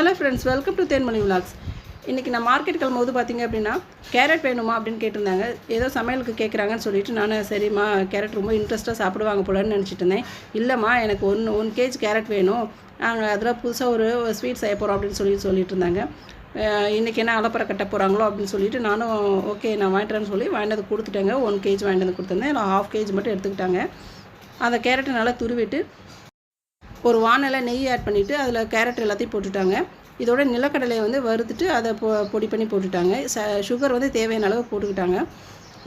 Hello friends, welcome to Thenmozhi vlogs. இன்றைக்கி நான் market கிளம்பும்போது பார்த்திங்க அப்படின்னா கேரட் வேணுமா அப்படின்னு கேட்டிருந்தாங்க. ஏதோ சமையலுக்கு கேட்குறாங்கன்னு சொல்லிவிட்டு நான் சரிம்மா கேரட் ரொம்ப இன்ட்ரெஸ்ட்டாக சாப்பிடுவாங்க போலன்னு நினச்சிட்டு இருந்தேன். இல்லைம்மா எனக்கு ஒன் கேஜ் கேரட் வேணும், நாங்கள் அதில் புதுசாக ஒரு ஸ்வீட் செய்ய போகிறோம் அப்படின்னு சொல்லிட்டு இருந்தாங்க. இன்றைக்கி என்ன அலப்பறை கட்ட போகிறாங்களோ அப்படின்னு சொல்லிட்டு நானும் ஓகே நான் வாங்கிட்டேன்னு சொல்லி வாங்கினது கொடுத்துட்டேங்க. 1 கேஜ் வாங்கிட்டு கொடுத்துருந்தேன். இல்லை 1/2 கேஜ் மட்டும் எடுத்துக்கிட்டாங்க. அந்த கேரட்டை நல்லா துருவிட்டு ஒரு வானலில் நெய் ஆட் பண்ணிவிட்டு அதில் கேரட் எல்லாத்தையும் போட்டுட்டாங்க. இதோட நிலக்கடலையை வந்து வறுத்துட்டு அதை பொடி பண்ணி போட்டுட்டாங்க. சுகர் வந்து தேவையான அளவு போட்டுக்கிட்டாங்க.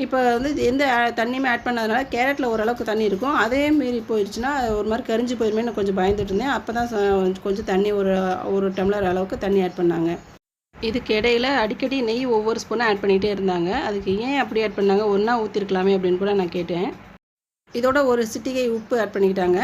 இப்போ வந்து எந்த தண்ணியுமே ஆட் பண்ணாதனால கேரட்டில் ஓரளவுக்கு தண்ணி இருக்கும். அதே மீறி போயிடுச்சுன்னா ஒரு மாதிரி கரிஞ்சு போயிருமே நான் கொஞ்சம் பயந்துட்டு இருந்தேன். அப்போ தான் கொஞ்சம் தண்ணி ஒரு டம்ளர் அளவுக்கு தண்ணி ஆட் பண்ணாங்க. இதுக்கு இடையில் அடிக்கடி நெய் ஒவ்வொரு ஸ்பூனாக ஆட் பண்ணிகிட்டே இருந்தாங்க. அதுக்கு ஏன் அப்படி ஆட் பண்ணாங்க, ஒன்றா ஊற்றிருக்கலாமே அப்படின்னு கூட நான் கேட்டேன். இதோட ஒரு சிட்டிகை உப்பு ஆட் பண்ணிக்கிட்டாங்க.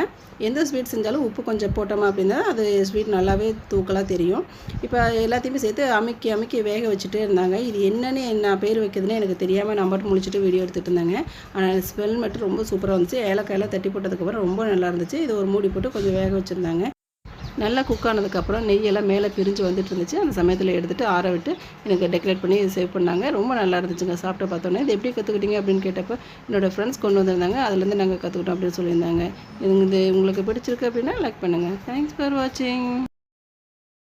எந்த ஸ்வீட் செஞ்சாலும் உப்பு கொஞ்சம் போட்டோமா அப்படின்னா அது ஸ்வீட் நல்லாவே தூக்கலாக தெரியும். இப்போ எல்லாத்தையுமே சேர்த்து அமுக்கி வேக வச்சுட்டே இருந்தாங்க. இது என்னென்னு என்ன பேர் வைக்கிறதுன்னு எனக்கு தெரியாமல் நான் மட்டும் முழிச்சிட்டு வீடியோ எடுத்துகிட்டு இருந்தாங்க. ஆனால் ஸ்மெல் மட்டும் ரொம்ப சூப்பராக வந்துச்சு. ஏலக்காயெல்லாம் தட்டி போட்டதுக்கப்புறம் ரொம்ப நல்லா இருந்துச்சு. இது ஒரு மூடி போட்டு கொஞ்சம் வேக வச்சுருந்தாங்க. நல்லா குக் ஆனதுக்கப்புறம் நெய்யெல்லாம் மேலே பிரிஞ்சு வந்துட்டு இருந்துச்சு. அந்த சமயத்தில் எடுத்துகிட்டு ஆற விட்டு எனக்கு டெக்கரேட் பண்ணி சேவ் பண்ணாங்க. ரொம்ப நல்லா இருந்துச்சுங்க. சாப்பிட்டு பார்த்தோன்னே இது எப்படி கற்றுக்கிட்டீங்க அப்படின்னு கேட்டப்போ என்னோடய ஃப்ரெண்ட்ஸ் கொண்டு வந்திருந்தாங்க. அதுலேருந்து நாங்கள் கற்றுக்கிட்டோம் அப்படின்னு சொல்லியிருந்தாங்க. இது உங்களுக்கு பிடிச்சிருக்கு அப்படின்னா லைக் பண்ணுங்கள். தேங்க்ஸ் ஃபார் வாட்சிங்.